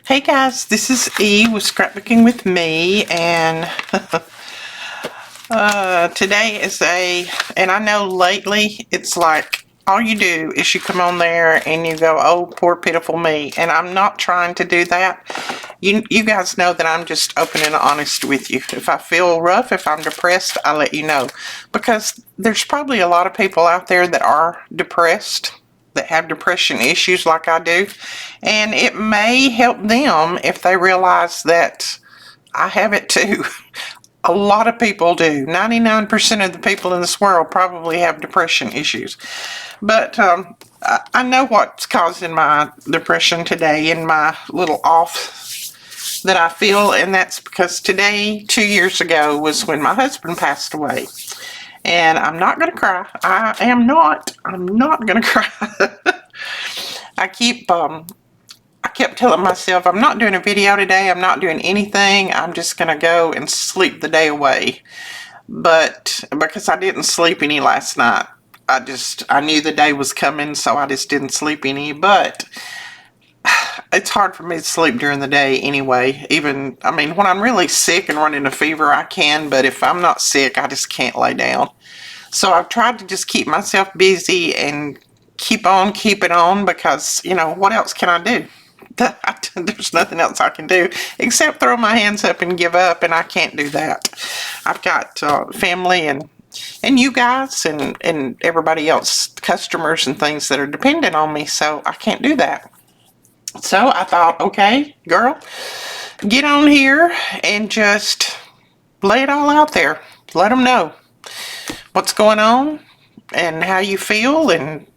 Hey guys, this is E with Scrapbooking with Me, and today is and I know lately it's like all you do is you come on there and you go, oh, poor pitiful me, and I'm not trying to do that. You guys know that I'm just open and honest with you. If I feel rough, if I'm depressed, I let you know, because there's probably a lot of people out there that are depressed, that have depression issues like I do, and it may help them if they realize that I have it too. A lot of people do. 99% of the people in this world probably have depression issues. But I know what's causing my depression today and my little off that I feel, and that's because today, 2 years ago, was when my husband passed away. And I'm not going to cry. I'm not going to cry. I kept telling myself, I'm not doing a video today. I'm not doing anything. I'm just going to go and sleep the day away. But because I didn't sleep any last night, I knew the day was coming, so I just didn't sleep any. But it's hard for me to sleep during the day anyway. Even, I mean, when I'm really sick and running a fever, I can. But if I'm not sick, I just can't lay down. So I've tried to just keep myself busy and keep it on, because, what else can I do? There's nothing else I can do except throw my hands up and give up, and I can't do that. I've got family and you guys and everybody else, customers and things that are dependent on me, so I can't do that. So I thought, okay, girl, get on here and just lay it all out there. Let them know what's going on and how you feel, and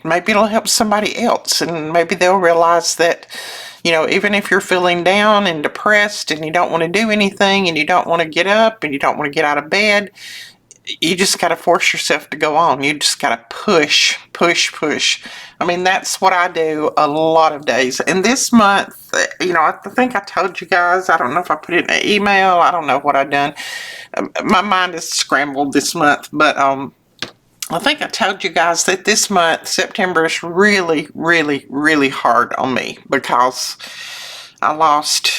maybe it'll help somebody else, and maybe they'll realize that, even if you're feeling down and depressed and you don't want to do anything and you don't want to get up and you don't want to get out of bed, you just got to force yourself to go on. You just got to push. I mean, that's what I do a lot of days. And this month, I think I told you guys, I don't know if I put it in an email, I don't know what I've done. My mind is scrambled this month, but I think I told you guys that this month, September, is really, really, really hard on me, because I lost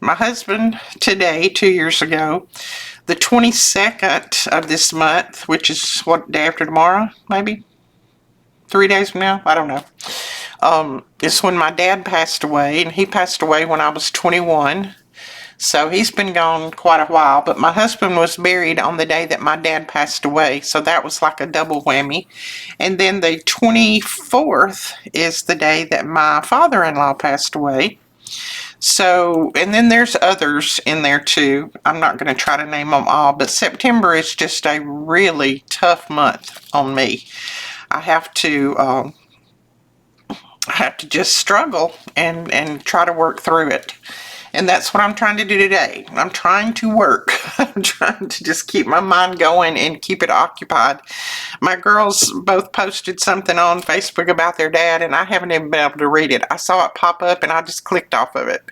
my husband today, 2 years ago. The 22nd of this month, which is what, day after tomorrow, maybe? 3 days from now? I don't know. Is when my dad passed away, and he passed away when I was 21. So he's been gone quite a while, but my husband was buried on the day that my dad passed away, so that was like a double whammy. And then the 24th is the day that my father-in-law passed away. So, and then there's others in there too. I'm not going to try to name them all, but September is just a really tough month on me. I have to just struggle and try to work through it. And that's what I'm trying to do today. I'm trying to work. I'm trying to just keep my mind going and keep it occupied. My girls both posted something on Facebook about their dad, and I haven't even been able to read it. I saw it pop up and I just clicked off of it.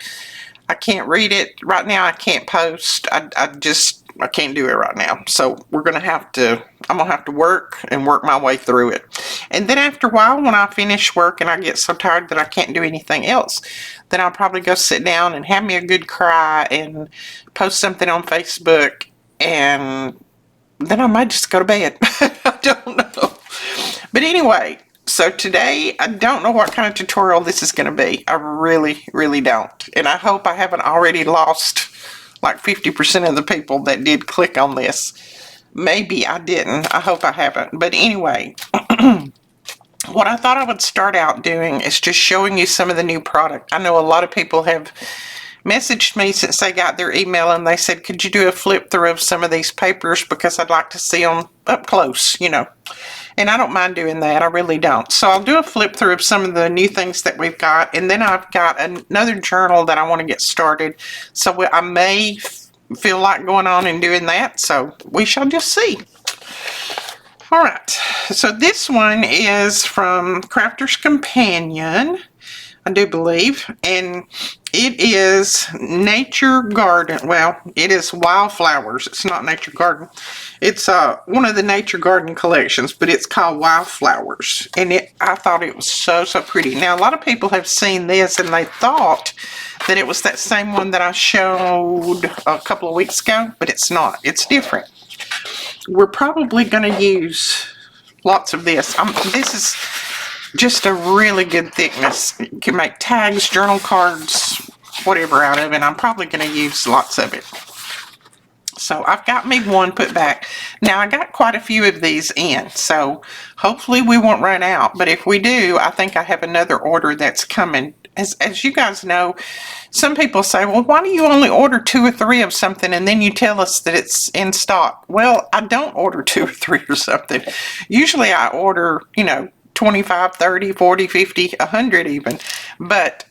I can't read it right now. I can't post. I can't do it right now. So I'm going to have to work and work my way through it. And then after a while, when I finish work and I get so tired that I can't do anything else, then I'll probably go sit down and have me a good cry and post something on Facebook, and then I might just go to bed. I don't know. But anyway, so today, I don't know what kind of tutorial this is going to be. I really, really don't. And I hope I haven't already lost like 50% of the people that did click on this. Maybe I didn't. I hope I haven't. But anyway, what I thought I would start out doing is just showing you some of the new product. I know a lot of people have messaged me since they got their email, and they said, could you do a flip through of some of these papers, because I'd like to see them up close, And I don't mind doing that. I really don't. So I'll do a flip through of some of the new things that we've got, and then I've got another journal that I want to get started. So I may feel like going on and doing that, so we shall just see. All right, so this one is from Crafter's Companion. I do believe. And it is Nature Garden. Well, it is Wildflowers. It's not Nature Garden. It's one of the Nature Garden collections, but it's called Wildflowers. And I thought it was so, so pretty. Now, a lot of people have seen this and they thought that it was that same one that I showed a couple of weeks ago, but it's not. It's different. We're probably going to use lots of this. This is just a really good thickness. You can make tags, journal cards, whatever out of it. I'm probably going to use lots of it. So I've got me one put back. Now I got quite a few of these in, so hopefully we won't run out. But if we do, I think I have another order that's coming. As you guys know, some people say, well, why do you only order 2 or 3 of something and then you tell us that it's in stock? Well, I don't order 2 or 3 or something. Usually I order, 25, 30, 40, 50, 100 even. But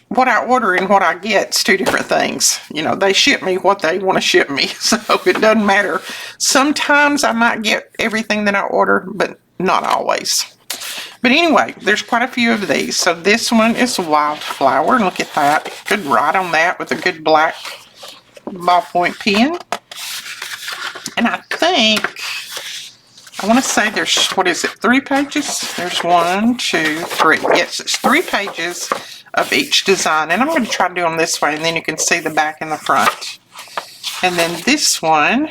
what I order and what I get is 2 different things. They ship me what they want to ship me, so it doesn't matter. Sometimes I might get everything that I order, but not always. But anyway, there's quite a few of these. So this one is Wildflower. Look at that. Good write on that with a good black ballpoint pen. And I think, I want to say there's, 3 pages? There's 1, 2, 3. Yes, it's 3 pages of each design. And I'm going to try to do them this way, and then you can see the back and the front. And then this one,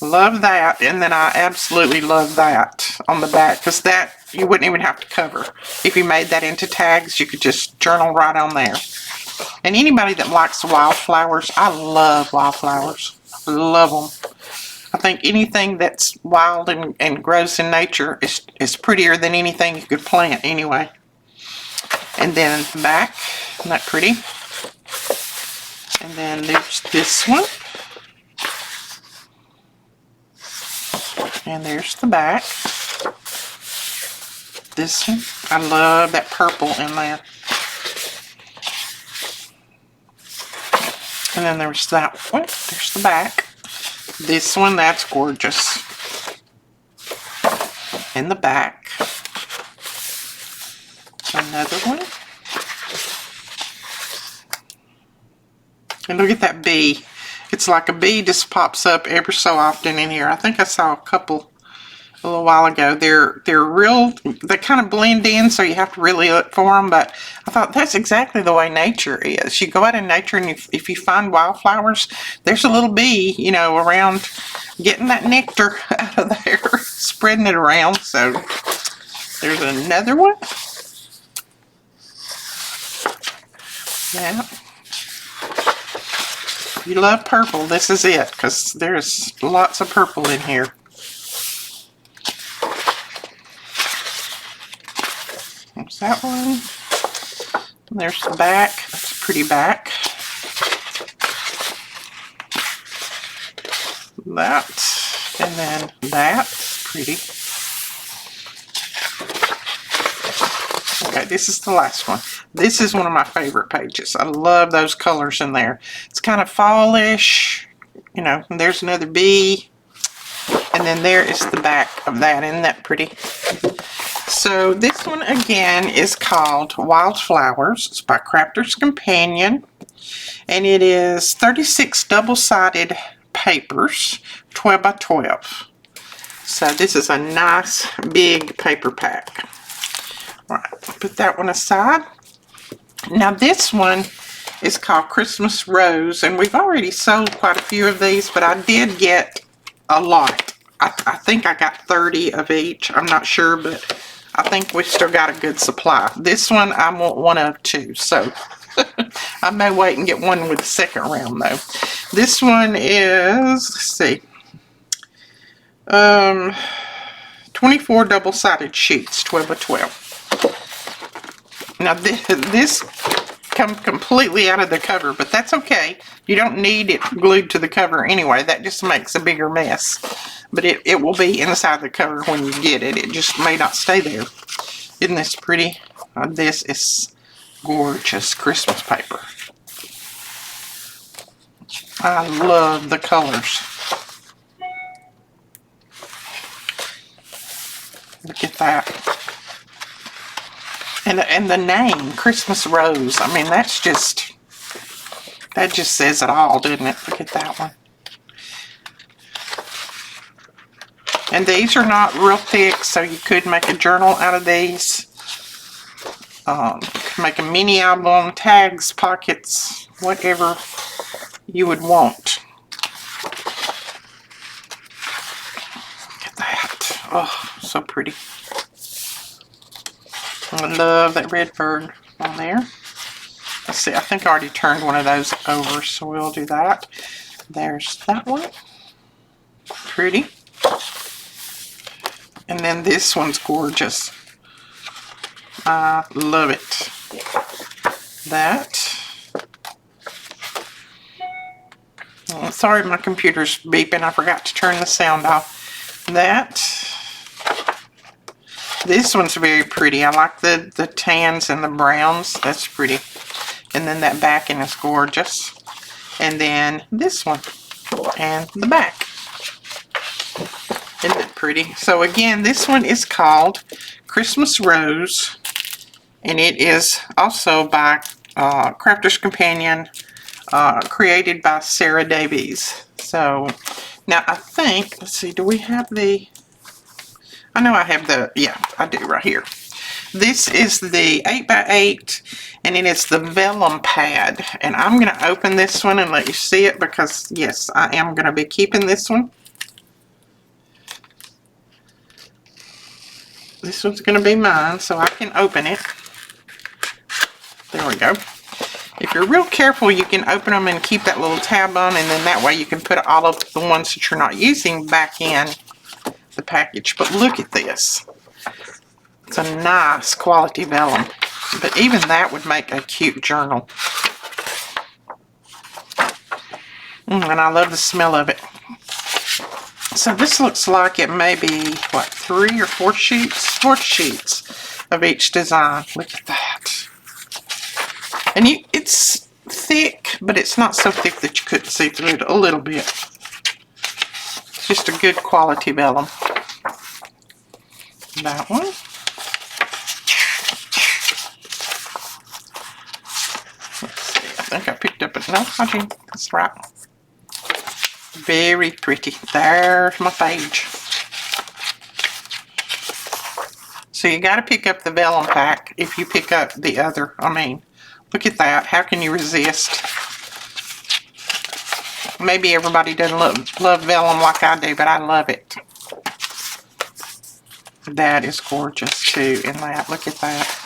love that. And then I absolutely love that on the back, because that you wouldn't even have to cover. If you made that into tags, you could just journal right on there. And anybody that likes wildflowers, I love wildflowers. I love them. I think anything that's wild and grows in nature is prettier than anything you could plant anyway. And then the back, isn't that pretty? And then there's this one. And there's the back. This one, I love that purple in there. And then there's that one. There's the back. This one, that's gorgeous. In the back. Another one. And look at that bee. It's like a bee just pops up ever so often in here. I think I saw a couple a little while ago. They're real, they kind of blend in, so you have to really look for them, but I thought that's exactly the way nature is. You go out in nature, and if you find wildflowers, there's a little bee, around getting that nectar out of there, spreading it around. So there's another one. Yeah. If you love purple, this is it, because there's lots of purple in here. There's that one. And there's the back. That's a pretty back. That. And then that's pretty. Okay, this is the last one. This is one of my favorite pages. I love those colors in there. It's kind of fallish. And there's another bee. And then there is the back of that. Isn't that pretty? So this one again is called Wildflowers. It's by Crafter's Companion. And it is 36 double-sided papers, 12 by 12. So this is a nice big paper pack. All right, put that one aside. Now this one is called Christmas Rose, and we've already sold quite a few of these, but I did get a lot. I think I got 30 of each. I'm not sure, but I think we still got a good supply. This one I want one of too, so I may wait and get one with the second round though. This one is, let's see, 24 double-sided sheets, 12 by 12. Now this comes completely out of the cover, but that's okay. You don't need it glued to the cover anyway. That just makes a bigger mess. But it will be inside the cover when you get it. It just may not stay there. Isn't this pretty? This is gorgeous Christmas paper. I love the colors. Look at that. And the name, Christmas Rose, I mean, that just says it all, doesn't it? Look at that one. And these are not real thick, so you could make a journal out of these. Make a mini album, tags, pockets, whatever you would want. Look at that. Oh, so pretty. I love that red bird on there. Let's see, I think I already turned one of those over, so we'll do that. There's that one. Pretty. And then this one's gorgeous. I love it. That. Oh, sorry, my computer's beeping. I forgot to turn the sound off. That. This one's very pretty. I like the tans and the browns. That's pretty. And then that backing is gorgeous. And then this one. And the back. Isn't that pretty? So again, this one is called Christmas Rose. And it is also by Crafter's Companion. Created by Sarah Davies. So now I think, let's see, do we have the... I know I have the, yeah, I do right here. This is the 8x8, and it is the vellum pad. And I'm going to open this one and let you see it because, yes, I am going to be keeping this one. This one's going to be mine, so I can open it. There we go. If you're real careful, you can open them and keep that little tab on, and then that way you can put all of the ones that you're not using back in the package. But look at this. It's a nice quality vellum. But even that would make a cute journal. And I love the smell of it. So this looks like it may be, what, 3 or 4 sheets? 4 sheets of each design. Look at that. And it's thick, but it's not so thick that you couldn't see through it a little bit. It's just a good quality vellum. That one. Let's see, I think I picked up it. No, I didn't. That's right. Very pretty. There's my page. So you got to pick up the vellum pack if you pick up the other. I mean, look at that. How can you resist? Maybe everybody doesn't love vellum like I do, but I love it. That is gorgeous too in that. Look at that.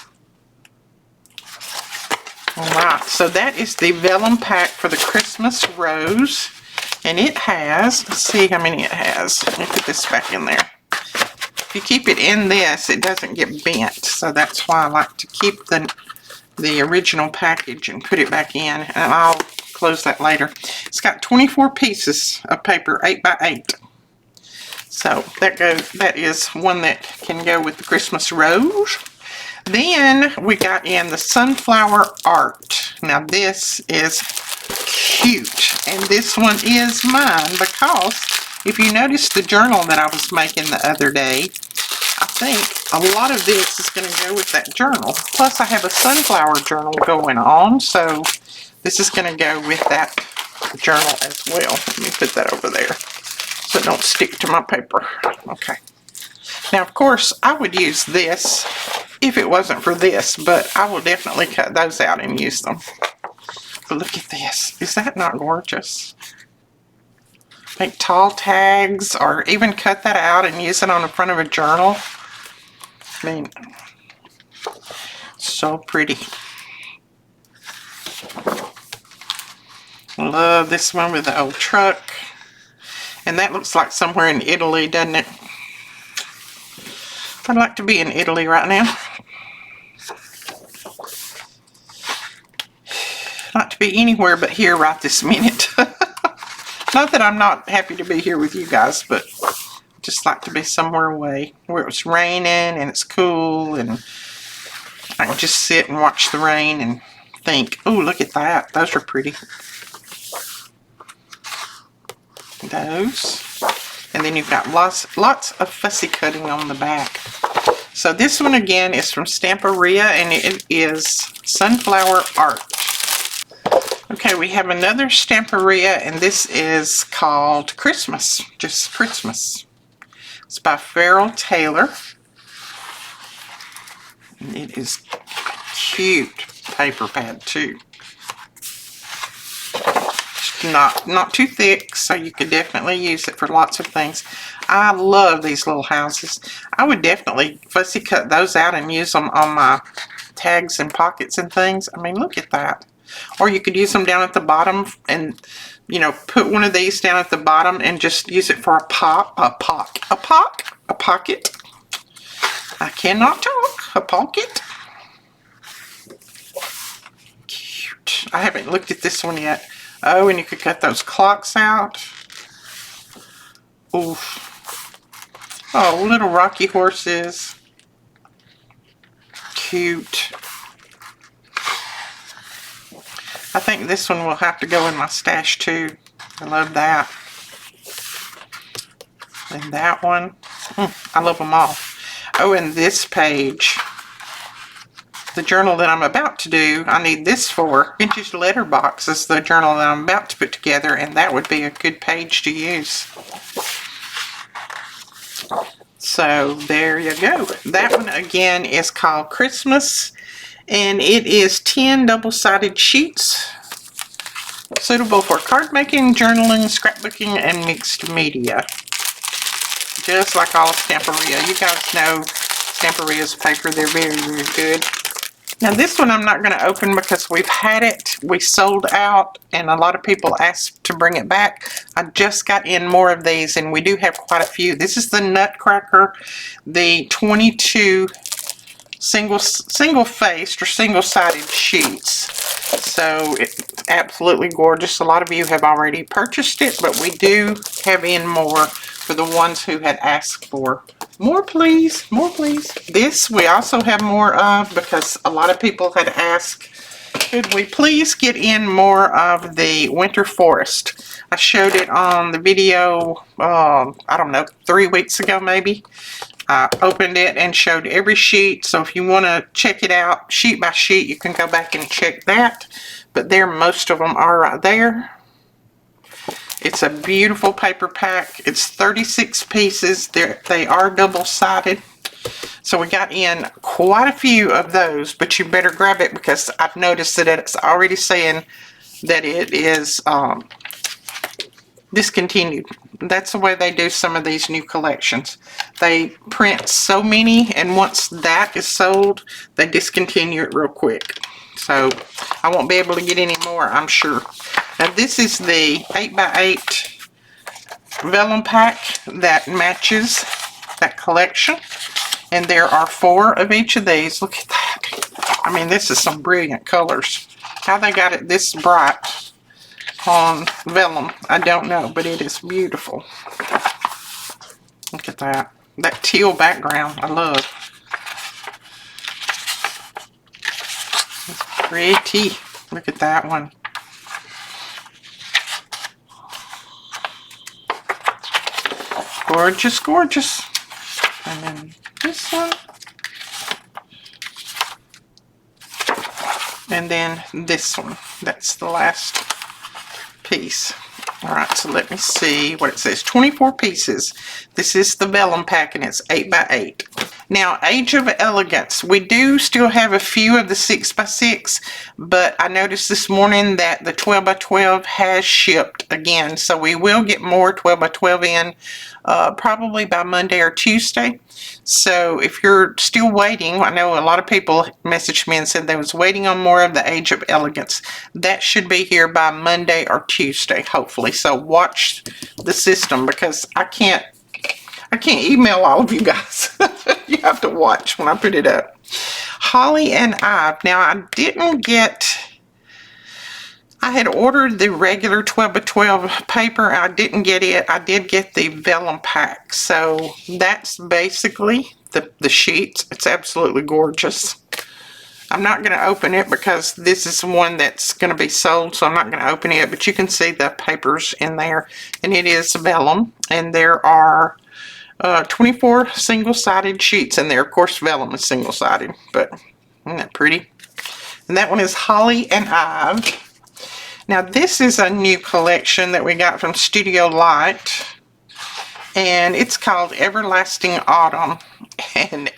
Alright, so that is the vellum pack for the Christmas Rose. And it has, let's see how many it has. Let me put this back in there. If you keep it in this, it doesn't get bent. So that's why I like to keep the original package and put it back in. And I'll close that later. It's got 24 pieces of paper, 8x8. So that is one that can go with the Christmas Rose. Then we got in the sunflower art. Now this is cute, and this one is mine because if you notice the journal that I was making the other day, I think a lot of this is going to go with that journal. Plus I have a sunflower journal going on, so this is going to go with that journal as well. Let me put that over there so it don't stick to my paper. Okay. Now of course I would use this if it wasn't for this, but I will definitely cut those out and use them. But look at this. Is that not gorgeous? Make tall tags or even cut that out and use it on the front of a journal. I mean, so pretty. Love this one with the old truck. And that looks like somewhere in Italy, doesn't it? I'd like to be in Italy right now. Not to be anywhere but here right this minute. Not that I'm not happy to be here with you guys, but just like to be somewhere away where it's raining and it's cool and I can just sit and watch the rain and think, oh, look at that. Those are pretty. Those. And then you've got lots of fussy cutting on the back. So this one again is from Stamperia, and it is Sunflower Art. Okay, we have another Stamperia, and this is called Christmas, just Christmas. It's by Farrell Taylor. And it is cute paper pad too. Not too thick, so you could definitely use it for lots of things. I love these little houses. I would definitely fussy cut those out and use them on my tags and pockets and things. I mean, look at that. Or you could use them down at the bottom and, you know, put one of these down at the bottom and just use it for a pocket. I cannot talk. A pocket. Cute. I haven't looked at this one yet. Oh, and you could cut those clocks out. Oof. Oh, little rocky horses. Cute. I think this one will have to go in my stash too. I love that. And that one. I love them all. Oh, and this page. The journal that I'm about to do, I need this for. Vintage Letterbox is the journal that I'm about to put together, and that would be a good page to use. So there you go. That one again is called Christmas, and it is 10 double-sided sheets, suitable for card making, journaling, scrapbooking, and mixed media. Just like all of Stamperia. You guys know Stamperia's paper, they're very, very good. Now this one I'm not going to open because we've had it, we sold out, and a lot of people asked to bring it back. I just got in more of these, and we do have quite a few. This is the Nutcracker, the 22 single-faced or single-sided sheets. So it's absolutely gorgeous. A lot of you have already purchased it, but we do have in more for the ones who had asked for. More please, more please. This we also have more of because a lot of people had asked, could we please get in more of the Winter Forest? I showed it on the video, I don't know, 3 weeks ago maybe. I opened it and showed every sheet, so if you want to check it out sheet by sheet, you can go back and check that. But there, most of them are right there. It's a beautiful paper pack. It's 36 pieces. They are double-sided. So we got in quite a few of those, but you better grab it because I've noticed that it's already saying that it is discontinued. That's the way they do some of these new collections. They print so many, and once that is sold, they discontinue it real quick. So I won't be able to get any more, I'm sure. Now this is the 8x8 vellum pack that matches that collection. And there are 4 of each of these. Look at that. I mean, this is some brilliant colors. How they got it this bright on vellum, I don't know, but it is beautiful. Look at that. That teal background, I love. It's pretty. Look at that one. Gorgeous, gorgeous. And then this one. And then this one. That's the last piece. Alright, so let me see what it says. 24 pieces. This is the vellum pack, and it's 8x8. Now, Age of Elegance. We do still have a few of the 6x6, but I noticed this morning that the 12x12 has shipped again. So we will get more 12x12 in probably by Monday or Tuesday. So if you're still waiting, I know a lot of people messaged me and said they was waiting on more of the Age of Elegance. That should be here by Monday or Tuesday, hopefully. So watch the system because I can't email all of you guys. You have to watch when I put it up. Holly and Ive. Now I didn't get, I had ordered the regular 12x12 paper. I didn't get it. I did get the vellum pack. So that's basically the sheets. It's absolutely gorgeous. I'm not going to open it because this is one that's going to be sold, so I'm not going to open it. But you can see the papers in there. And it is vellum. And there are 24 single-sided sheets in there. Of course, Vellum is single-sided, but isn't that pretty? And that one is Holly and Ive. Now, this is a new collection that we got from Studio Light, and it's called Everlasting Autumn. And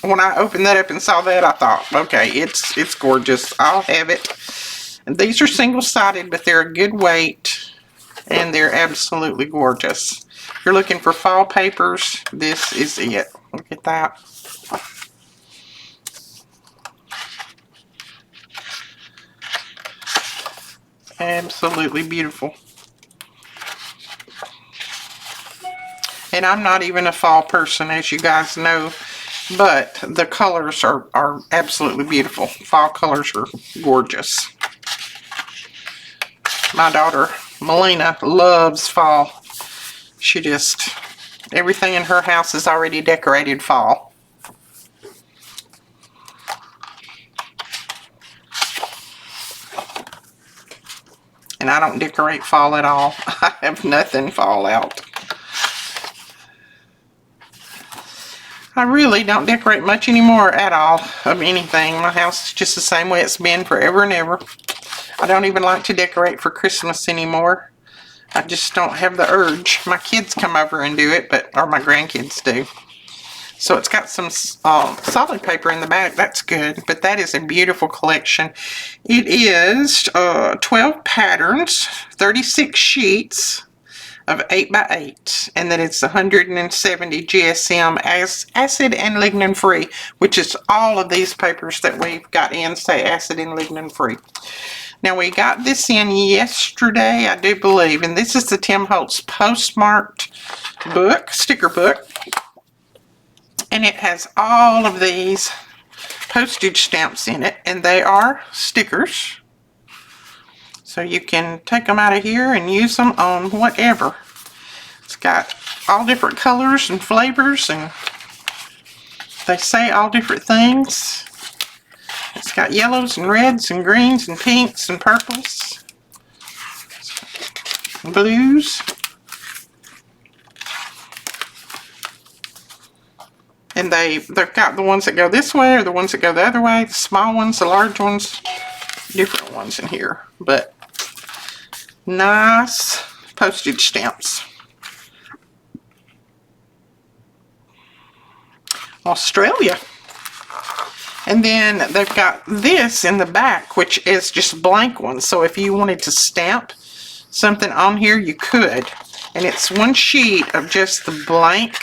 when I opened that up and saw that, I thought, okay, it's gorgeous. I'll have it. And these are single-sided, but they're a good weight, and they're absolutely gorgeous. If you're looking for fall papers, this is it. Look at that. Absolutely beautiful. And I'm not even a fall person, as you guys know, but the colors are absolutely beautiful. Fall colors are gorgeous. My daughter, Melina, loves fall. She just, everything in her house is already decorated fall. And I don't decorate fall at all. I have nothing fall out. I really don't decorate much anymore at all of anything. My house is just the same way it's been forever and ever. I don't even like to decorate for Christmas anymore. I just don't have the urge. My kids come over and do it, or my grandkids do. So it's got some solid paper in the back. That's good. But that is a beautiful collection. It is 12 patterns, 36 sheets of 8x8. And then it's 170 GSM acid and lignin free, which is all of these papers that we've got in say acid and lignin free. Now, we got this in yesterday, I do believe, and this is the Tim Holtz postmarked book, sticker book. And it has all of these postage stamps in it, and they are stickers. So you can take them out of here and use them on whatever. It's got all different colors and flavors, and they say all different things. It's got yellows and reds and greens and pinks and purples, and blues. And they've got the ones that go this way or the ones that go the other way. The small ones, the large ones, different ones in here. But nice postage stamps. Australia. And then they've got this in the back, which is just blank ones. So if you wanted to stamp something on here, you could. And it's one sheet of just the blank,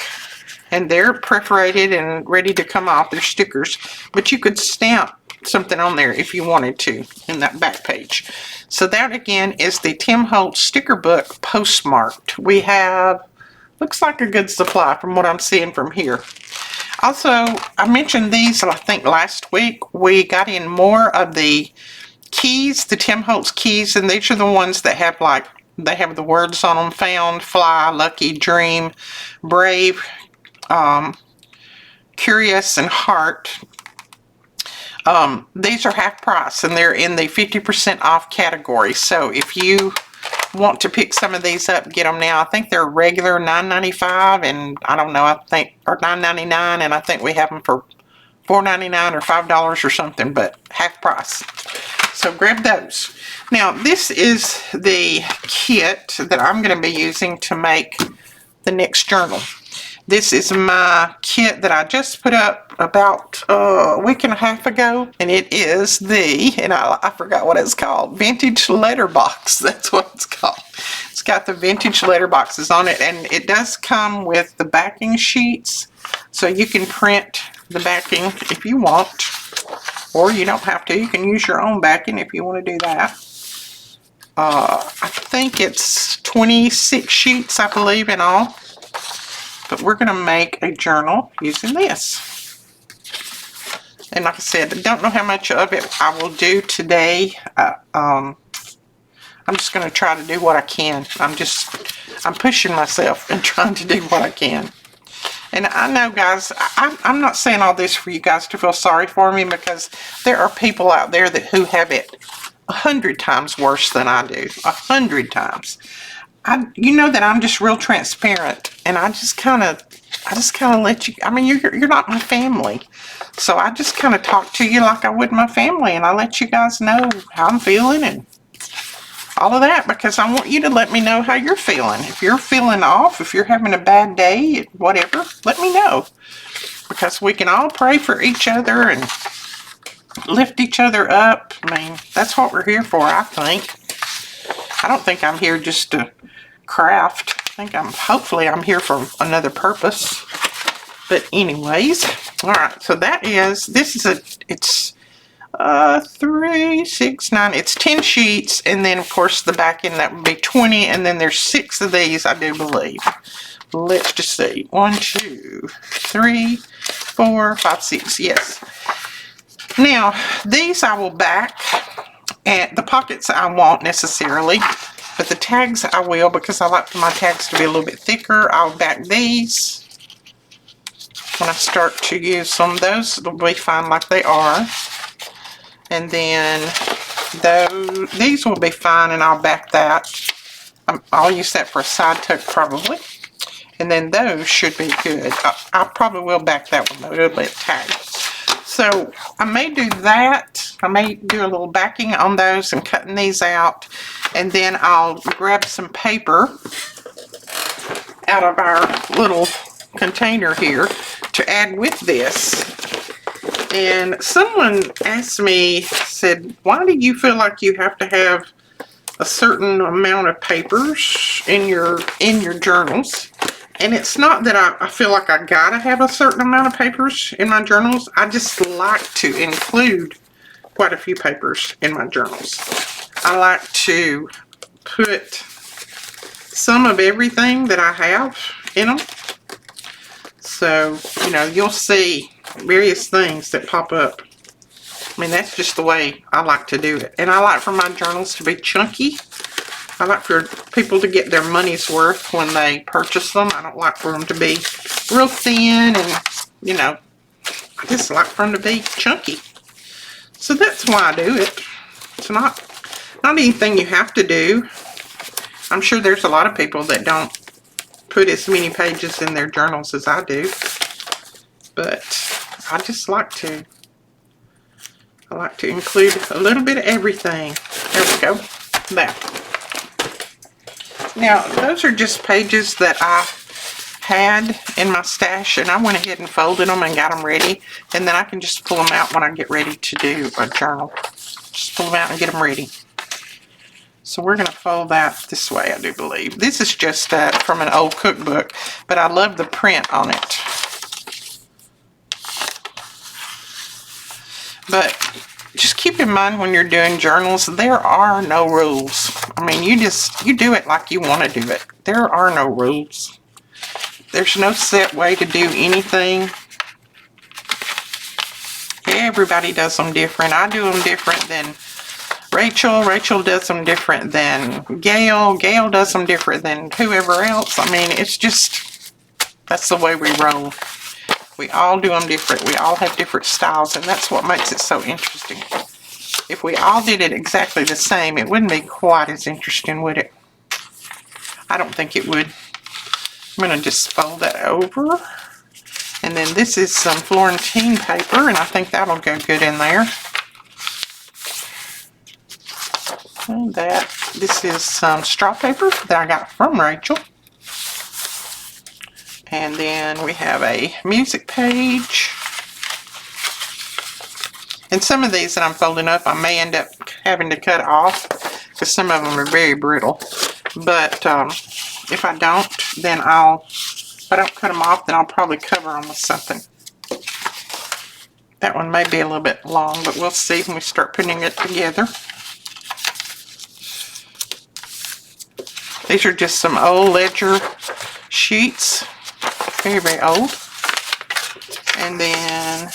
and they're perforated and ready to come off. They're stickers, but you could stamp something on there if you wanted to in that back page. So that again is the Tim Holtz sticker book postmarked. We have, looks like a good supply from what I'm seeing from here. Also, I mentioned these, I think, last week. We got in more of the keys, the Tim Holtz keys, and these are the ones that have they have the words on them: found, fly, lucky, dream, brave, curious, and heart. These are half price, and they're in the 50% off category. So if you want to pick some of these up, get them now. I think they're regular $9.95, and I don't know, I think, or $9.99, and I think we have them for $4.99 or $5 or something, but half price. So grab those. Now, this is the kit that I'm going to be using to make the next journal. This is my kit that I just put up about a week and a half ago, and it is and I forgot what it's called, vintage letterbox. That's what it's called. It's got the vintage letterboxes on it, and it does come with the backing sheets, so you can print the backing if you want, or you don't have to. You can use your own backing if you want to do that. I think it's 26 sheets, I believe, in all. But we're going to make a journal using this. And like I said, I don't know how much of it I will do today. I'm just going to try to do what I can. I'm pushing myself and trying to do what I can. And I know, guys, I'm not saying all this for you guys to feel sorry for me, because there are people out there who have it 100 times worse than I do. 100 times. you know that I'm just real transparent, and I just kind of let you, I mean, you're not my family. So I just kind of talk to you like I would my family, and I let you guys know how I'm feeling and all of that, because I want you to let me know how you're feeling. If you're feeling off, if you're having a bad day, whatever, let me know. Because we can all pray for each other and lift each other up. I mean, that's what we're here for, I think. I don't think I'm here just to craft. I think hopefully I'm here for another purpose. But anyways, all right, so it's 3, 6, 9, it's 10 sheets, and then of course the back end, that would be 20, and then there's 6 of these, I do believe. Let's just see, 1, 2, 3, 4, 5, 6, yes. Now, these I will back, and the pockets I won't necessarily, but the tags I will, because I like for my tags to be a little bit thicker. I'll back these when I start to use them. Those will be fine like they are. And then these will be fine, and I'll back that. I'll use that for a side tuck probably. And then those should be good. I probably will back that one, though. It'll be a tag. So I may do that. I may do a little backing on those and cutting these out. And then I'll grab some paper out of our little container here to add with this. And someone asked me, said, why do you feel like you have to have a certain amount of papers in your journals? And it's not that I feel like I gotta have a certain amount of papers in my journals. I just like to include quite a few papers in my journals. I like to put some of everything that I have in them. So, you know, you'll see various things that pop up. I mean, that's just the way I like to do it. And I like for my journals to be chunky. I like for people to get their money's worth when they purchase them. I don't like for them to be real thin, and, you know, I just like for them to be chunky. So that's why I do it. It's not anything you have to do. I'm sure there's a lot of people that don't put as many pages in their journals as I do. But I just like to. I like to include a little bit of everything. There we go. There. Now, those are just pages that I had in my stash, and I went ahead and folded them and got them ready. And then I can just pull them out when I get ready to do a journal. Just pull them out and get them ready. So we're going to fold that this way, I do believe. This is just from an old cookbook, but I love the print on it. But just keep in mind when you're doing journals, there are no rules. I mean, you do it like you want to do it. There are no rules. There's no set way to do anything. Everybody does them different. I do them different than Rachel. Rachel does them different than Gail. Gail does them different than whoever else. I mean, it's just, that's the way we roll. We all do them different. We all have different styles, and that's what makes it so interesting. If we all did it exactly the same, it wouldn't be quite as interesting, would it? I don't think it would. I'm going to just fold that over. And then this is some Florentine paper, and I think that'll go good in there. And this is some straw paper that I got from Rachel. And then we have a music page. And some of these that I'm folding up, I may end up having to cut off because some of them are very brittle. But if I don't, then if I don't cut them off, then I'll probably cover them with something. That one may be a little bit long, but we'll see when we start putting it together. These are just some old ledger sheets. Very, very old. And then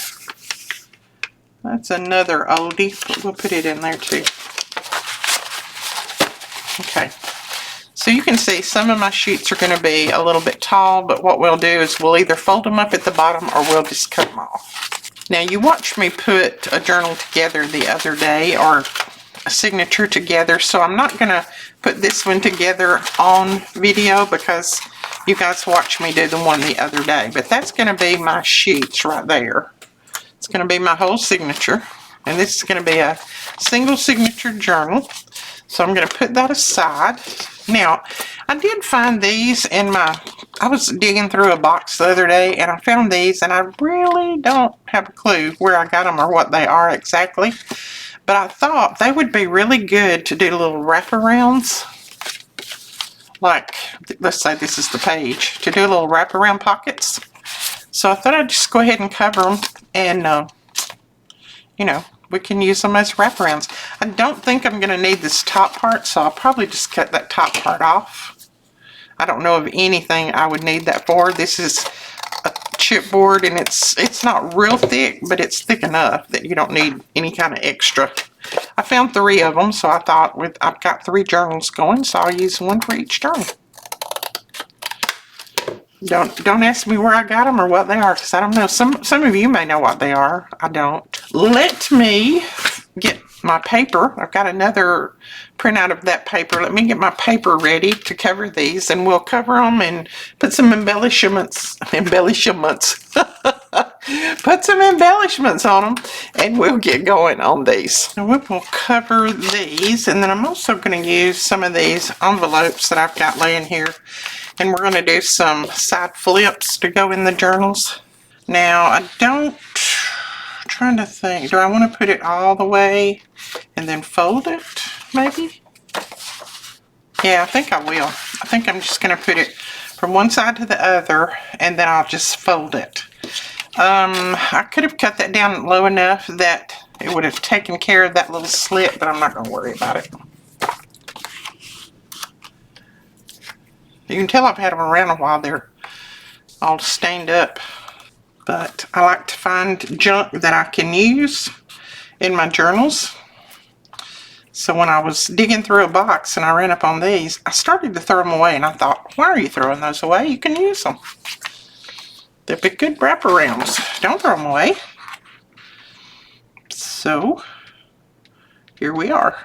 that's another oldie. We'll put it in there too. Okay. So you can see some of my sheets are going to be a little bit tall, but what we'll do is we'll either fold them up at the bottom or we'll just cut them off. Now, you watched me put a journal together the other day, or signature together. So I'm not gonna put this one together on video because you guys watched me do the one the other day. But that's gonna be my sheets right there. It's gonna be my whole signature. And this is gonna be a single signature journal. So I'm gonna put that aside. Now, I did find these in I was digging through a box the other day and I found these, and I really don't have a clue where I got them or what they are exactly. But I thought they would be really good to do little wraparounds. Like, let's say this is the page, to do little wraparound pockets. So I thought I'd just go ahead and cover them, and you know, we can use them as wraparounds. I don't think I'm going to need this top part, so I'll probably just cut that top part off. I don't know of anything I would need that for. This is a chipboard, and it's not real thick, but it's thick enough that you don't need any kind of extra. I found 3 of them, so I thought I've got 3 journals going, so I'll use one for each journal. Don't ask me where I got them or what they are, because I don't know. Some of you may know what they are. I don't. Let me get my paper. I've got another printout of that paper. Let me get my paper ready to cover these, and we'll cover them and put some embellishments. Put some embellishments on them, and we'll get going on these. Now we will cover these, and then I'm also going to use some of these envelopes that I've got laying here. And we're going to do some side flips to go in the journals. Now, I'm trying to think, do I want to put it all the way and then fold it, maybe? Yeah, I think I will. I think I'm just going to put it from one side to the other, and then I'll just fold it. I could have cut that down low enough that it would have taken care of that little slit, but I'm not going to worry about it. You can tell I've had them around a while. They're all stained up. But I like to find junk that I can use in my journals. So when I was digging through a box and I ran up on these, I started to throw them away, and I thought, why are you throwing those away? You can use them. They'd be good wraparounds. Don't throw them away. So here we are.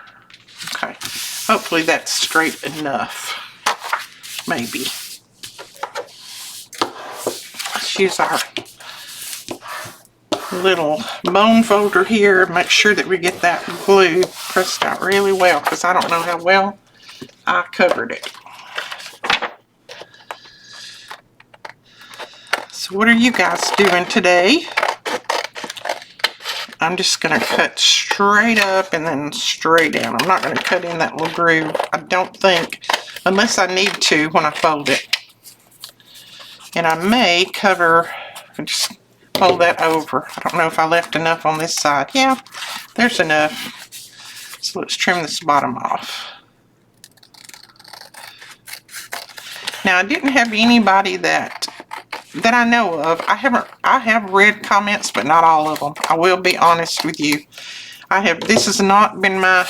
Okay. Hopefully that's straight enough. Maybe. Let's use our little bone folder here. Make sure that we get that glue pressed out really well, because I don't know how well I covered it. So what are you guys doing today? I'm just going to cut straight up and then straight down. I'm not going to cut in that little groove, I don't think, unless I need to when I fold it. And I may cover, just fold that over. I don't know if I left enough on this side. Yeah, there's enough. So let's trim this bottom off. Now, I didn't have anybody that I know of. I have read comments, but not all of them. I will be honest with you. This has not been my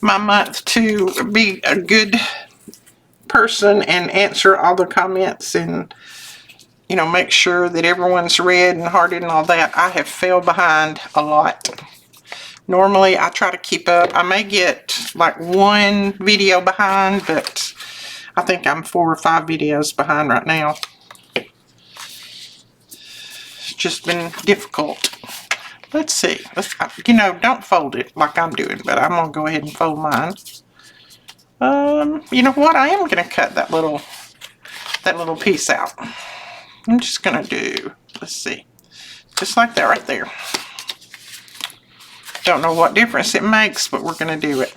my month to be a good person and answer all the comments and, you know, make sure that everyone's read and hearted and all that. I have fell behind a lot. Normally I try to keep up. I may get like 1 video behind, but I think I'm 4 or 5 videos behind right now. It's just been difficult. Let's see. You know, don't fold it like I'm doing, but I'm gonna go ahead and fold mine. You know what? I am gonna cut that little piece out. I'm just gonna do, let's see, just like that right there. Don't know what difference it makes, but we're gonna do it.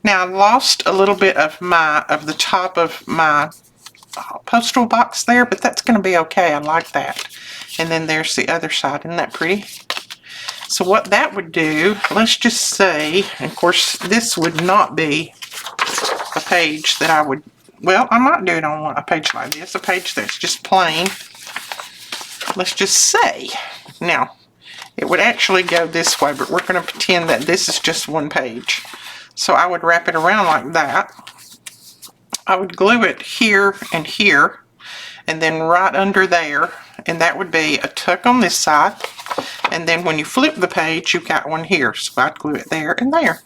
Now, I lost a little bit of the top of my postal box there, but that's gonna be okay. I like that. And then there's the other side. Isn't that pretty? So what that would do, let's just say, of course, this would not be a page that I would, well, I might do it on a page like this, a page that's just plain. Let's just say, now, it would actually go this way, but we're going to pretend that this is just one page. So I would wrap it around like that. I would glue it here and here, and then right under there, and that would be a tuck on this side. And then when you flip the page, you've got one here. So I'd glue it there and there.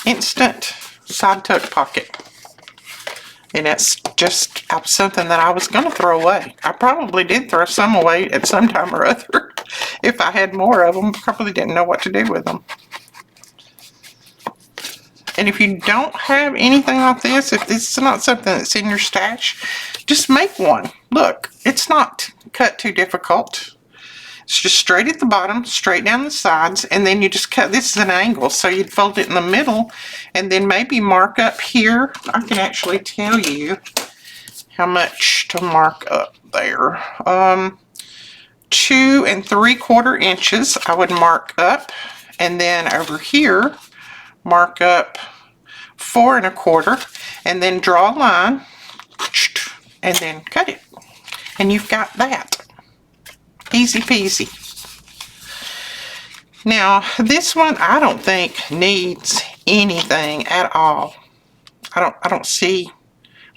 instant side tuck pocket. And that's just something that I was going to throw away. I probably did throw some away at some time or other. If I had more of them, probably didn't know what to do with them. And if you don't have anything like this, if this is not something that's in your stash, just make one. Look, it's not cut too difficult. It's just straight at the bottom, straight down the sides, and then you just cut. This is an angle, so you'd fold it in the middle, and then maybe mark up here. I can actually tell you how much to mark up there. 2 3/4 inches I would mark up, and then over here mark up 4 1/4, and then draw a line, and then cut it, and you've got that. Easy peasy. Now, this one I don't think needs anything at all. I don't see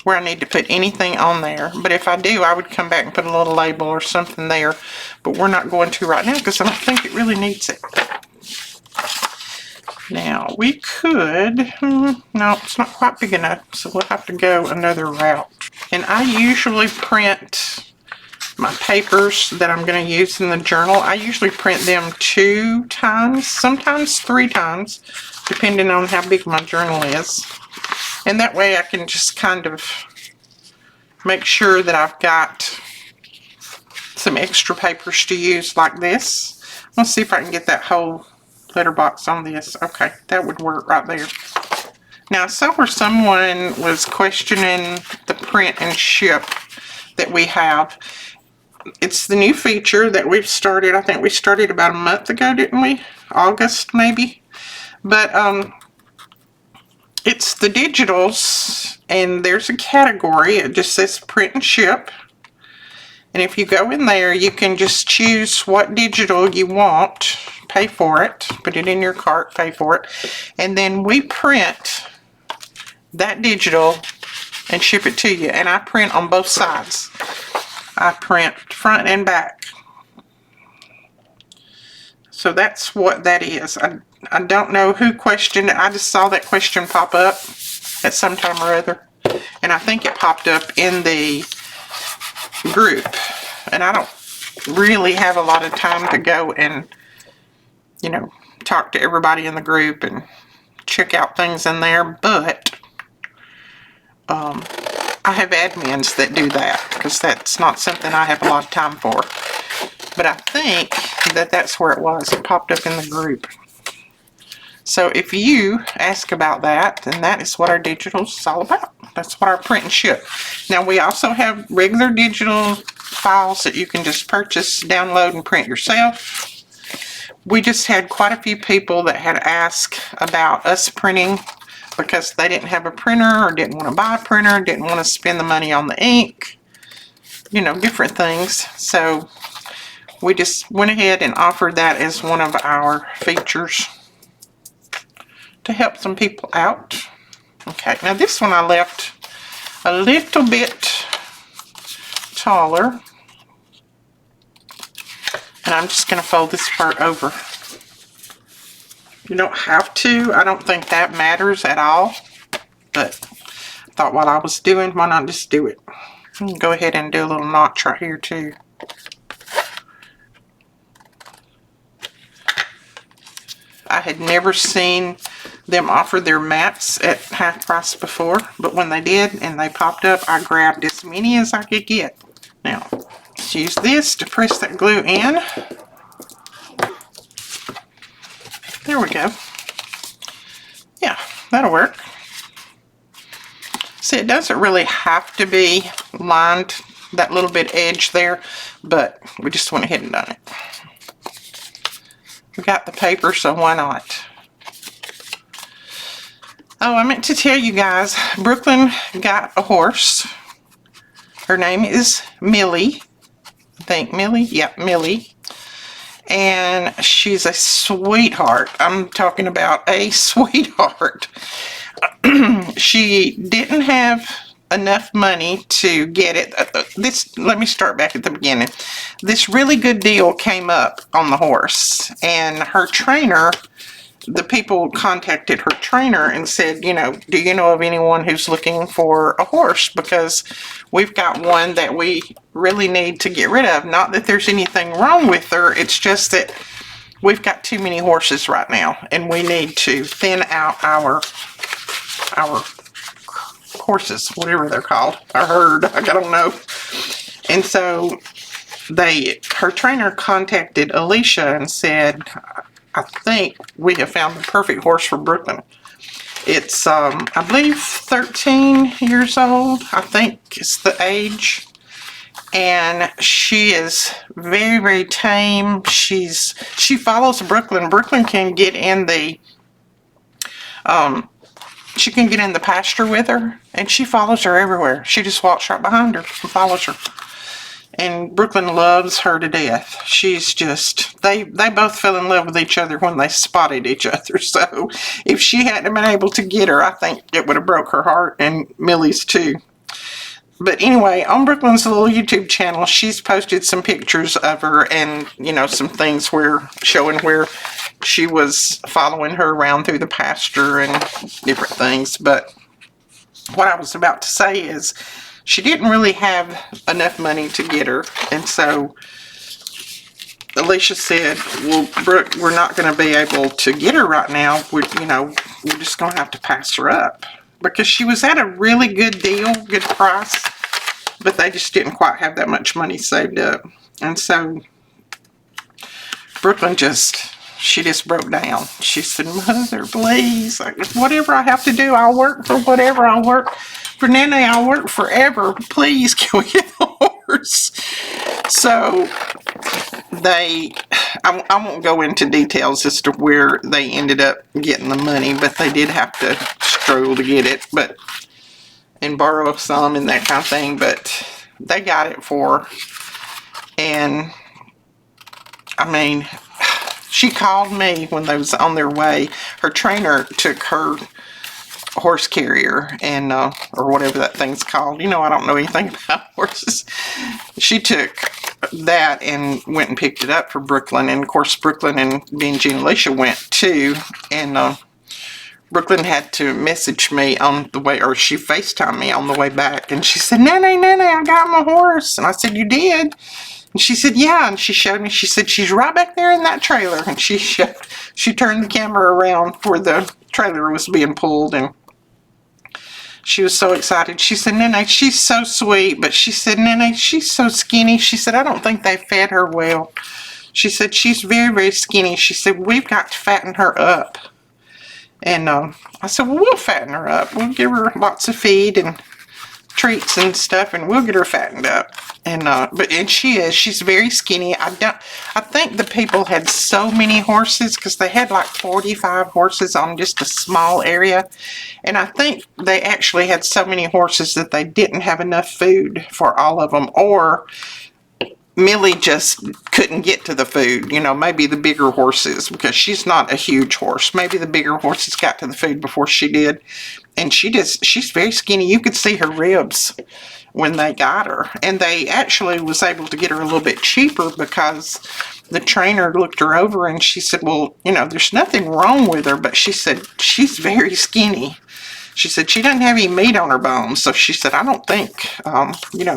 where I need to put anything on there. But if I do, I would come back and put a little label or something there. But we're not going to right now because I don't think it really needs it. Now, we could, no, it's not quite big enough, so we'll have to go another route. And I usually print my papers that I'm going to use in the journal. I usually print them 2 times, sometimes 3 times, depending on how big my journal is. And that way I can just kind of make sure that I've got some extra papers to use like this. Let's see if I can get that whole letterbox on this. Okay, that would work right there. Now, I saw where someone was questioning the print and ship that we have. It's the new feature that we've started. I think we started about a month ago, didn't we? August, maybe. But it's the digitals, and there's a category. It just says print and ship. And if you go in there, you can just choose what digital you want, pay for it, put it in your cart, pay for it, and then we print that digital and ship it to you. And I print on both sides. I print front and back. So that's what that is. I don't know who questioned it. I just saw that question pop up at some time or other. And I think it popped up in the group. And I don't really have a lot of time to go and, you know, talk to everybody in the group and check out things in there. But I have admins that do that because that's not something I have a lot of time for. But I think that that's where it was. It popped up in the group. So if you ask about that, then that is what our digital is all about. That's what our print and ship. Now, we also have regular digital files that you can just purchase, download, and print yourself. We just had quite a few people that had asked about us printing because they didn't have a printer or didn't want to buy a printer, didn't want to spend the money on the ink, you know, different things. So we just went ahead and offered that as one of our features to help some people out. Okay, now this one I left a little bit taller. And I'm just going to fold this part over. You don't have to. I don't think that matters at all. But I thought while I was doing, why not just do it? Go ahead and do a little notch right here too. I had never seen them offer their mats at half price before. But when they did and they popped up, I grabbed as many as I could get. Now, let's use this to press that glue in. There we go. Yeah, that'll work. See, it doesn't really have to be lined, that little bit edge there, but we just went ahead and done it. We got the paper, so why not? Oh, I meant to tell you guys, Brooklyn got a horse. Her name is Millie. I think Millie? Yeah, Millie. And she's a sweetheart. I'm talking about a sweetheart. She didn't have enough money to get it. Let me start back at the beginning. This really good deal came up on the horse, and her trainer the people contacted her trainer and said, you know, do you know of anyone who's looking for a horse? Because we've got one that we really need to get rid of. Not that there's anything wrong with her. It's just that we've got too many horses right now, and we need to thin out our horses, whatever they're called, our herd, I don't know. And so her trainer contacted Alicia and said, I think we have found the perfect horse for Brooklyn. It's, I believe 13 years old, I think is the age. And she is very, very tame. She follows Brooklyn. Brooklyn can get in the, she can get in the pasture with her, and she follows her everywhere. She just walks right behind her and follows her. And Brooklyn loves her to death. She's just, they both fell in love with each other when they spotted each other. So if she hadn't been able to get her, I think it would have broke her heart, and Millie's too. But anyway, on Brooklyn's little YouTube channel, she's posted some pictures of her and, you know, some things showing where she was following her around through the pasture and different things. But what I was about to say is, she didn't really have enough money to get her, and so Alicia said, well, Brooke, we're not going to be able to get her right now. We're just going to have to pass her up, because she was at a really good deal, good price, but they just didn't quite have that much money saved up. And so Brooklyn she just broke down. She said, Mother, please, whatever I have to do, I'll work for whatever. I'll work for Nene, I'll work forever. Please, can we get a horse? So I won't go into details as to where they ended up getting the money, but they did have to struggle to get it, and borrow some and that kind of thing, but they got it for her. And I mean, she called me when they was on their way. Her trainer took her horse carrier and or whatever that thing's called. You know, I don't know anything about horses. She took that and went and picked it up for Brooklyn, and of course Brooklyn and Benji and Alicia went too. And Brooklyn had to message me on the way, or she FaceTimed me on the way back, and she said, Nene, I got my horse. And I said, you did? And she said, yeah. And she showed me, she said, she's right back there in that trailer. And she turned the camera around where the trailer was being pulled, and she was so excited. She said, Nene, she's so sweet. But she said, Nene, she's so skinny. She said, I don't think they fed her well. She said, she's very, very skinny. She said, we've got to fatten her up. And I said, well, we'll fatten her up. We'll give her lots of feed and treats and stuff, and we'll get her fattened up. And she's very skinny. I think the people had so many horses, because they had like 45 horses on just a small area, and I think they actually had so many horses that they didn't have enough food for all of them, or Millie just couldn't get to the food. You know, maybe the bigger horses, because she's not a huge horse, maybe the bigger horses got to the food before she did. And she's very skinny. You could see her ribs when they got her. And they actually was able to get her a little bit cheaper, because the trainer looked her over and she said, well, you know, there's nothing wrong with her, but she said, she's very skinny. She said she doesn't have any meat on her bones. So she said, I don't think, you know,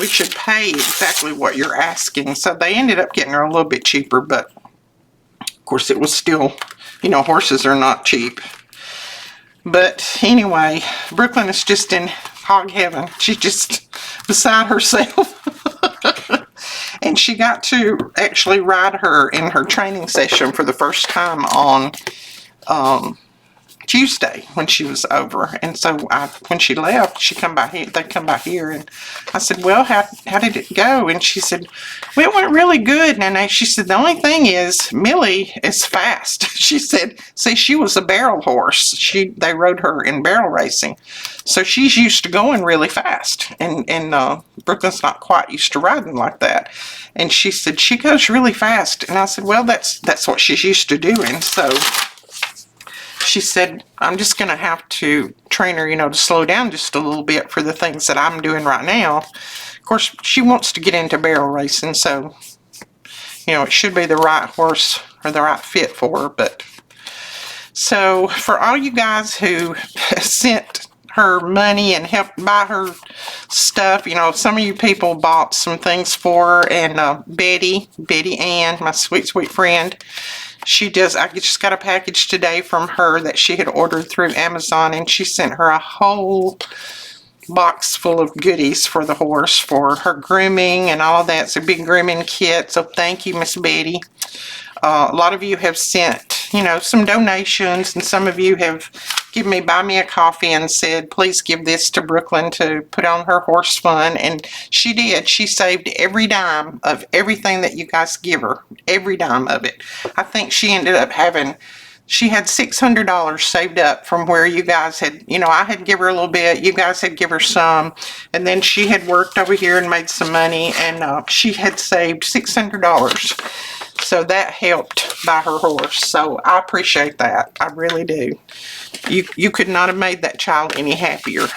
we should pay exactly what you're asking. So they ended up getting her a little bit cheaper, but of course it was still, you know, horses are not cheap. But anyway, Brooklyn is just in hog heaven. She's just beside herself. And she got to actually ride her in her training session for the first time on Tuesday when she was over. And so when she left, they come by here, and I said, well, how did it go? And she said, well, it went really good. And she said, the only thing is Millie is fast. She said, see, she was a barrel horse. They rode her in barrel racing, so she's used to going really fast, and Brooklyn's not quite used to riding like that. And she said, she goes really fast. And I said, well, that's what she's used to doing. So she said, I'm just going to have to train her, you know, to slow down just a little bit for the things that I'm doing right now. Of course, she wants to get into barrel racing, so, you know, it should be the right horse or the right fit for her. But So for all you guys who sent her money and helped buy her stuff, you know, some of you people bought some things for her, and Betty Ann, my sweet friend, I just got a package today from her that she had ordered through Amazon, and she sent her a whole box full of goodies for the horse for her grooming and all of that. It's a big grooming kit, so thank you, Miss Betty. A lot of you have sent, you know, some donations, and some of you have buy me a coffee and said, please give this to Brooklyn to put on her horse fund. And she did. She saved every dime of everything that you guys give her. Every dime of it. I think she ended up she had $600 saved up from where you guys had, you know, I had give her a little bit, you guys had give her some, and then she had worked over here and made some money, and she had saved $600. So that helped buy her horse. So I appreciate that. I really do. You could not have made that child any happier.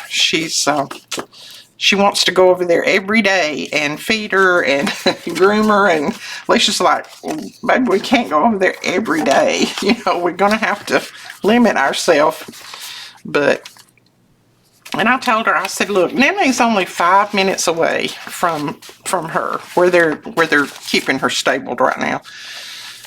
She wants to go over there every day and feed her and groom her, and Alicia's like, well, baby, we can't go over there every day. You know, we're going to have to limit ourselves. And I told her, I said, look, Nene's only 5 minutes away from her, where they're keeping her stabled right now,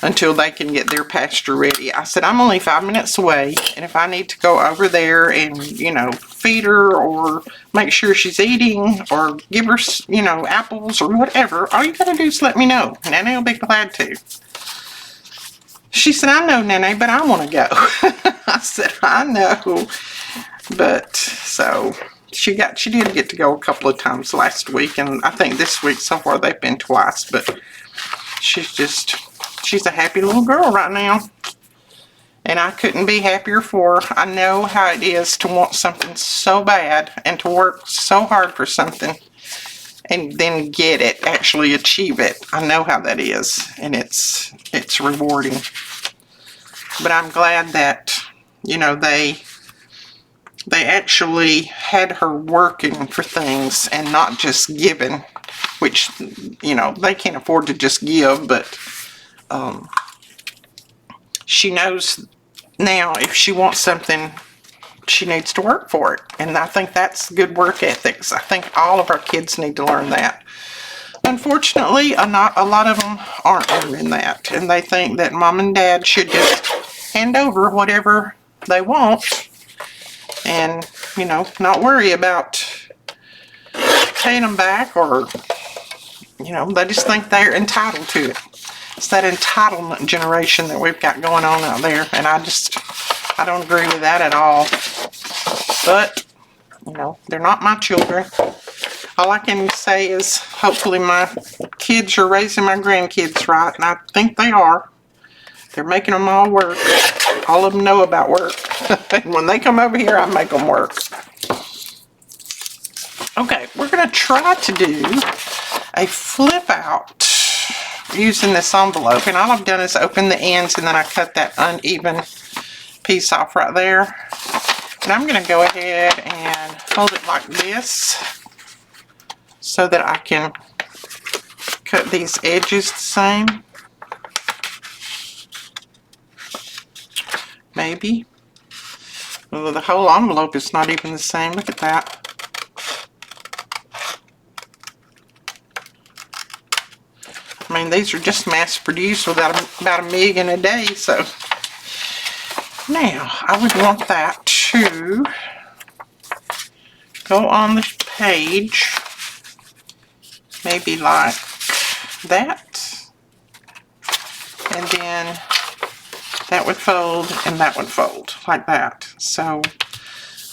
until they can get their pasture ready. I said, I'm only 5 minutes away, and if I need to go over there and, you know, feed her or make sure she's eating or give her, you know, apples or whatever, all you gotta do is let me know. Nene will be glad to. She said, I know, Nene, but I want to go. I said, I know. But, so, she did get to go a couple of times last week, and I think this week so far they've been twice, but she's a happy little girl right now. And I couldn't be happier for her. I know how it is to want something so bad and to work so hard for something and then get it, actually achieve it. I know how that is, and it's rewarding. But I'm glad that, you know, they actually had her working for things and not just giving, which, you know, they can't afford to just give, but she knows now if she wants something, she needs to work for it. And I think that's good work ethics. I think all of our kids need to learn that. Unfortunately, not a lot of them aren't learning that. And they think that mom and dad should just hand over whatever they want and, you know, not worry about paying them back, or, you know, they just think they're entitled to it. It's that entitlement generation that we've got going on out there, and I don't agree with that at all. But, you know, they're not my children. All I can say is hopefully my kids are raising my grandkids right, and I think they are. They're making them all work. All of them know about work. And when they come over here, I make them work. Okay, we're going to try to do a flip out using this envelope, and all I've done is open the ends, and then I cut that uneven piece off right there. And I'm going to go ahead and hold it like this so that I can cut these edges the same. Maybe. Well, the whole envelope is not even the same. Look at that. I mean, these are just mass produced without about 1 million a day, so now I would want that to go on the page, maybe like that, and then that would fold and that would fold like that. So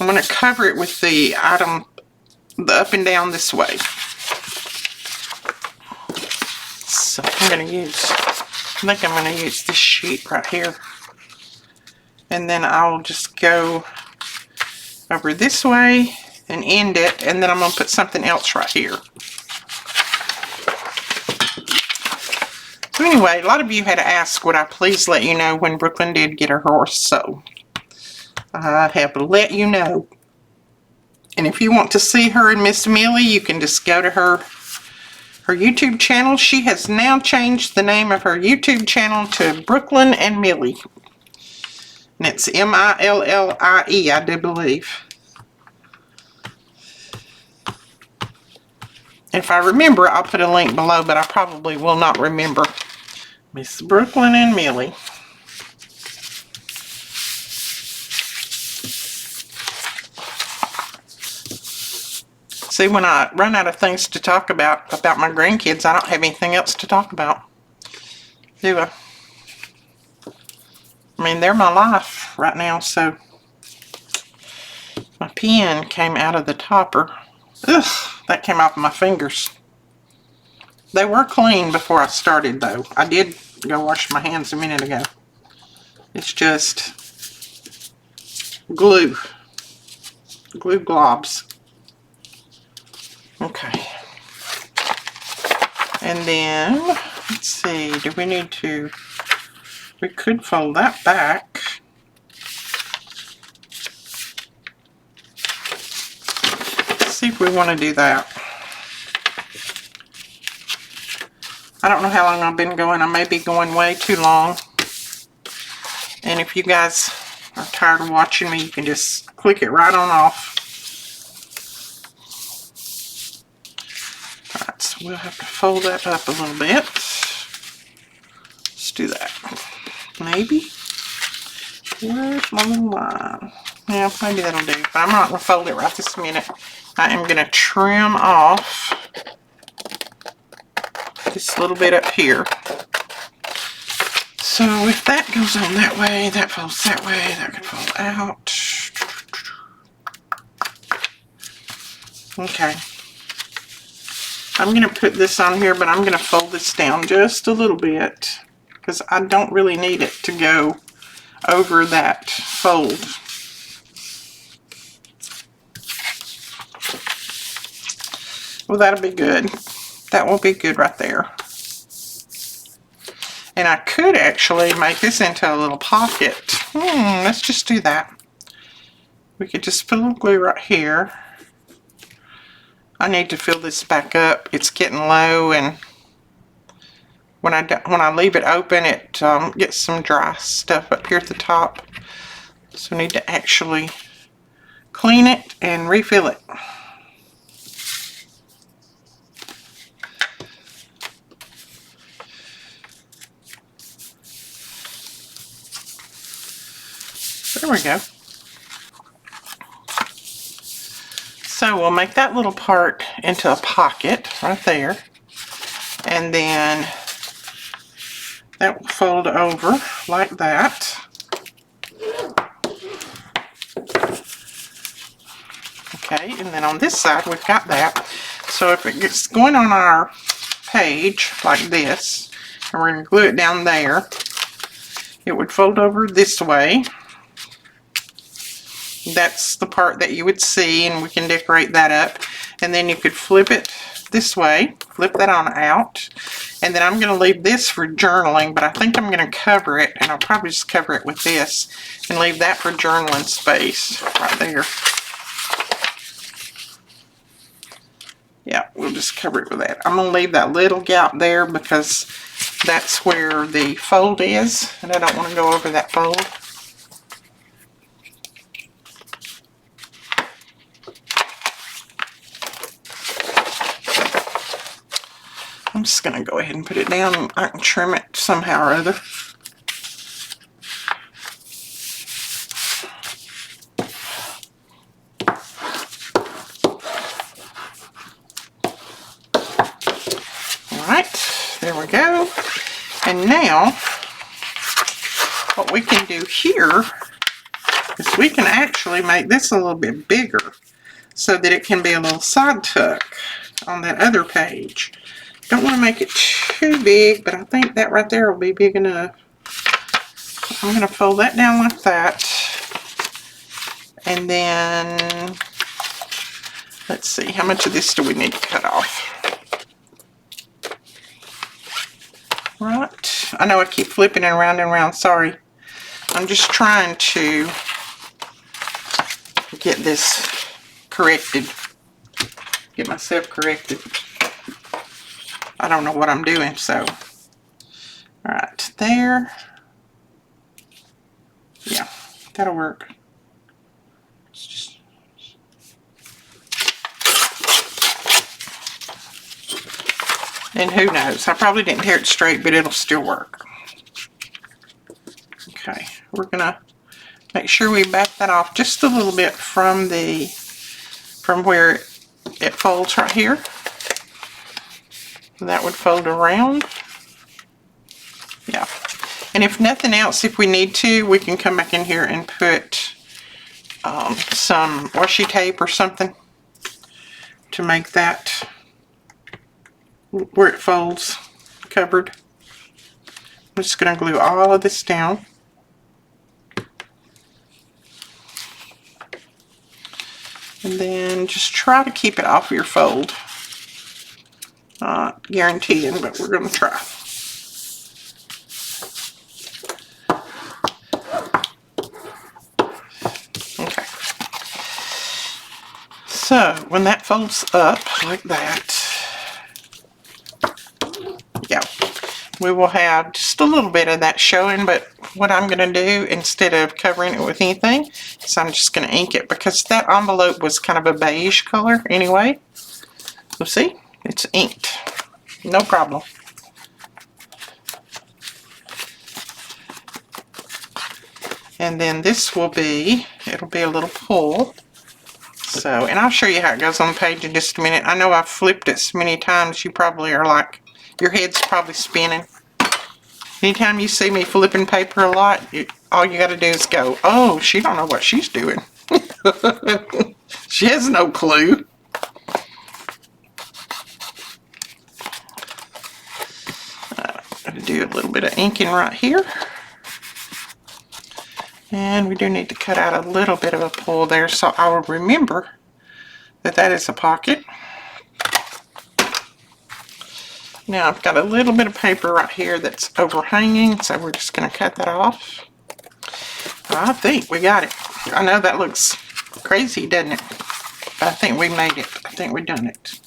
I'm going to cover it with the item, the up and down this way. So I think I'm going to use this sheet right here. And then I'll just go over this way and end it, and then I'm going to put something else right here. So anyway, a lot of you had asked, would I please let you know when Brooklyn did get her horse, so I have let you know. And if you want to see her and Miss Millie, you can just go to her YouTube channel. She has now changed the name of her YouTube channel to Brooklyn and Millie. And it's M-I-L-L-I-E, I do believe. If I remember, I'll put a link below, but I probably will not remember. Miss Brooklyn and Millie. See, when I run out of things to talk about my grandkids, I don't have anything else to talk about, do I? I mean, they're my life right now, so my pen came out of the topper. Ugh, that came off my fingers. They were clean before I started, though. I did go wash my hands a minute ago. It's just glue. Glue globs. Okay. And then, let's see, do we need to, we could fold that back. Let's see if we want to do that. I don't know how long I've been going. I may be going way too long. And if you guys are tired of watching me, you can just click it right on off. Alright, so we'll have to fold that up a little bit. Let's do that. Maybe. Where's my little line? Yeah, maybe that'll do. But I'm not going to fold it right this minute. I am going to trim off this little bit up here. So if that goes on that way, that folds that way, that could fold out. Okay. I'm going to put this on here, but I'm going to fold this down just a little bit because I don't really need it to go over that fold. Well, that'll be good. That will be good right there. And I could actually make this into a little pocket. Let's just do that. We could just put a little glue right here. I need to fill this back up. It's getting low, and when I leave it open, it gets some dry stuff up here at the top. So I need to actually clean it and refill it. There we go. So we'll make that little part into a pocket right there. And then that will fold over like that. Okay, and then on this side we've got that. So if it gets going on our page like this, and we're going to glue it down there, it would fold over this way. That's the part that you would see, and we can decorate that up. And then you could flip it this way, flip that on out. And then I'm going to leave this for journaling, but I think I'm going to cover it, and I'll probably just cover it with this and leave that for journaling space right there. Yeah, we'll just cover it with that. I'm going to leave that little gap there because that's where the fold is, and I don't want to go over that fold. I'm just going to go ahead and put it down. I can trim it somehow or other. Alright, there we go. And now, what we can do here is we can actually make this a little bit bigger so that it can be a little side tuck on that other page. Don't want to make it too big, but I think that right there will be big enough. I'm going to fold that down like that. And then, let's see, how much of this do we need to cut off? Right. I know I keep flipping it around and around, sorry. I'm just trying to get this corrected. Get myself corrected. I don't know what I'm doing, so. Alright, there. Yeah. That'll work. And who knows? I probably didn't tear it straight, but it'll still work. Okay, we're gonna make sure we back that off just a little bit from where it folds right here. That would fold around. Yeah. And if nothing else, if we need to, we can come back in here and put some washi tape or something to make that where it folds covered. I'm just going to glue all of this down. And then just try to keep it off your fold. Not guaranteeing, but we're going to try. Okay. So when that folds up like that, yeah, we will have just a little bit of that showing, but what I'm going to do instead of covering it with anything is I'm just going to ink it, because that envelope was kind of a beige color anyway. So see, it's inked. No problem. And then this will be, it'll be a little pull. So, and I'll show you how it goes on the page in just a minute. I know I've flipped it so many times, you probably are like, your head's probably spinning. Anytime you see me flipping paper a lot, all you got to do is go, oh, she don't know what she's doing. She has no clue. I'm going to do a little bit of inking right here. And we do need to cut out a little bit of a pull there, so I will remember that that is a pocket. Now I've got a little bit of paper right here that's overhanging, so we're just going to cut that off. I think we got it. I know that looks crazy, doesn't it? But I think we made it. I think we've done it.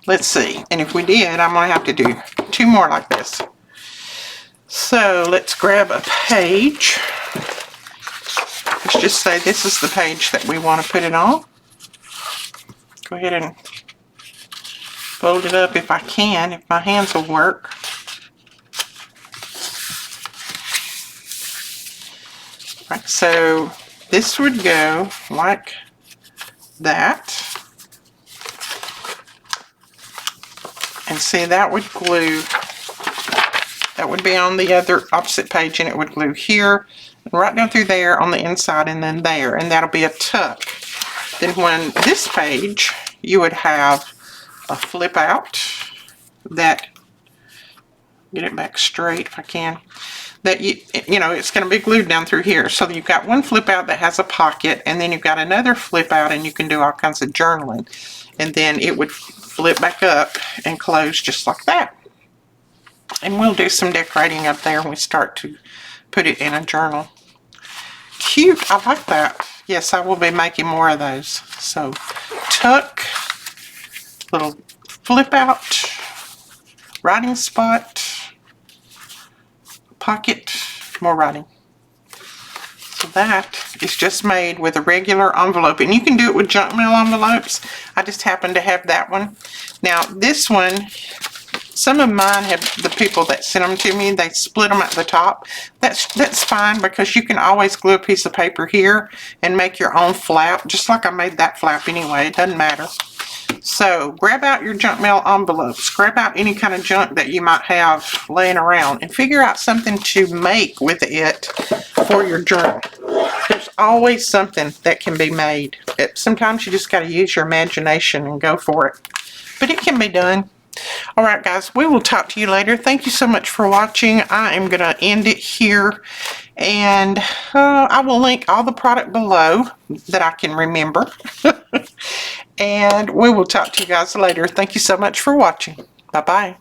Let's see. And if we did, I'm going to have to do 2 more like this. So let's grab a page. Let's just say this is the page that we want to put it on. Go ahead and fold it up if I can, if my hands will work. Right, so this would go like that. And see, that would glue, that would be on the other opposite page, and it would glue here, and right down through there on the inside, and then there, and that'll be a tuck. Then when this page, you would have a flip out that, get it back straight if I can, that you know, it's going to be glued down through here. So you've got one flip out that has a pocket, and then you've got another flip out, and you can do all kinds of journaling. And then it would flip back up and close just like that. And we'll do some decorating up there when we start to put it in a journal. Cute, I like that. Yes, I will be making more of those. So tuck, little flip out, writing spot, pocket, more writing. So that is just made with a regular envelope, and you can do it with junk mail envelopes. I just happen to have that one. Now this one, some of mine have, the people that sent them to me, they split them at the top. That's fine, because you can always glue a piece of paper here and make your own flap, just like I made that flap anyway. It doesn't matter. So grab out your junk mail envelopes, grab out any kind of junk that you might have laying around, and figure out something to make with it for your journal. There's always something that can be made. Sometimes you just got to use your imagination and go for it. But it can be done. Alright guys, we will talk to you later. Thank you so much for watching. I am going to end it here, and I will link all the product below that I can remember. And we will talk to you guys later. Thank you so much for watching. Bye-bye.